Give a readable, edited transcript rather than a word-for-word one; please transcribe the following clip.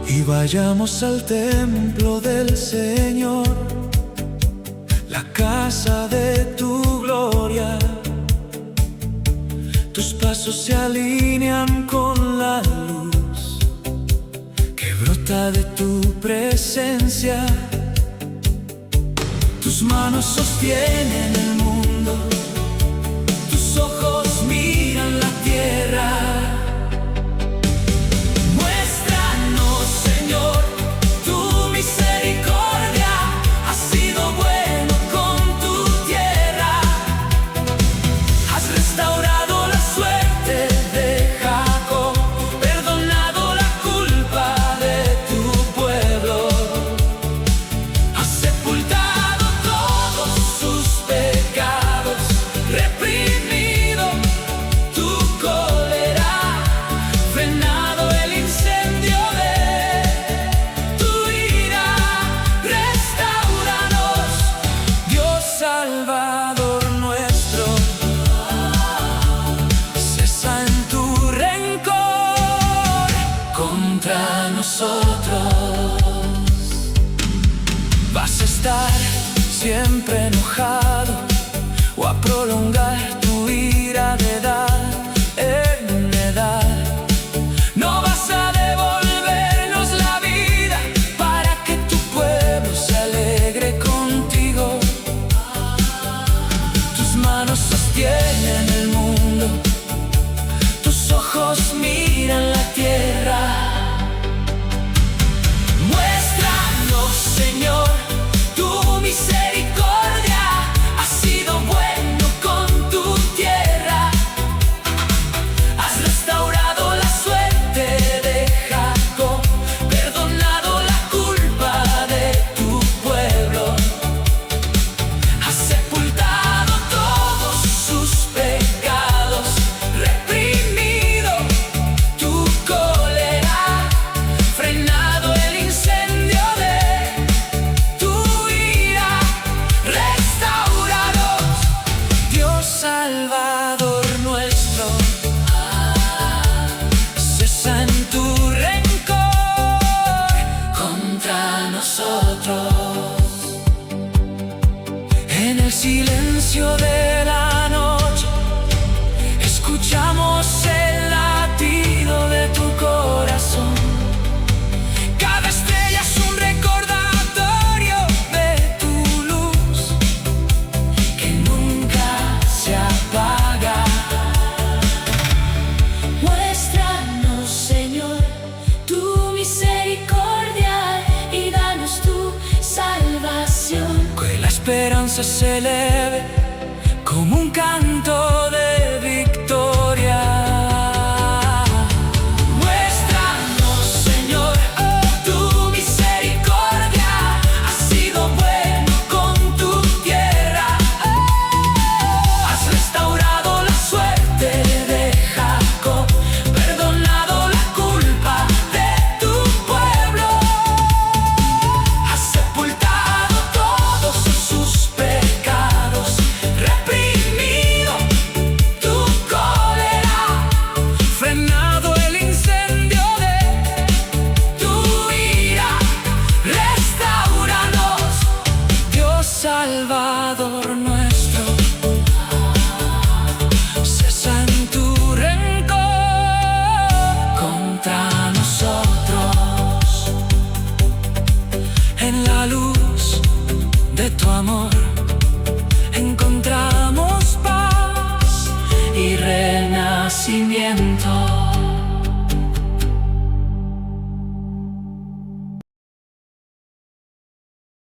Y vayamos al templo del Señor, la casa de tu gloria. Tus pasos se alinean con la luz que brota de tu presencia. Tus manos sostienen el mundo, tus ojos miran la tierra. Salvador nuestro, cesa en tu rencor contra nosotros. ¿Vas a estar siempre enojado o a prolongar tu ira de edad en edad? No vas a devolvernos la vida para que tu pueblo se alegre contigo. Tus manos sostienen el mundo, tus ojos miran la tierra. Muéstranos, Señor, tu misericordia. Has sido bueno con tu tierra. Has restaurado la suerte de Jacob, perdonado la culpa de tu pueblo. Has sepultado todos sus pecados, reprimido tu cólera, frenado el incendio de tu ira. Restaurados, Dios Salvador nuestro, cesa en tu rencor contra nosotros. En el silencio de la noche escuchamos el latido de tu corazón. Cada estrella es un recordatorio de tu luz que nunca se apaga. Muéstranos, Señor, tu misericordia y danos tu salvación. Que la esperanza se eleve como un canto de victoria. Muéstranos, Señor, tu misericordia. Has sido bueno con tu tierra. Has restaurado la suerte de Jacob, perdonado la culpa de tu pueblo. Has sepultado todos sus pecados, reprimido tu cólera, frenado el incendio de tu ira. Restauranos, Dios Salvador nuestro, cesa en tu rencor contra nosotros. En la luz de tu amor encontramos paz y renacimiento.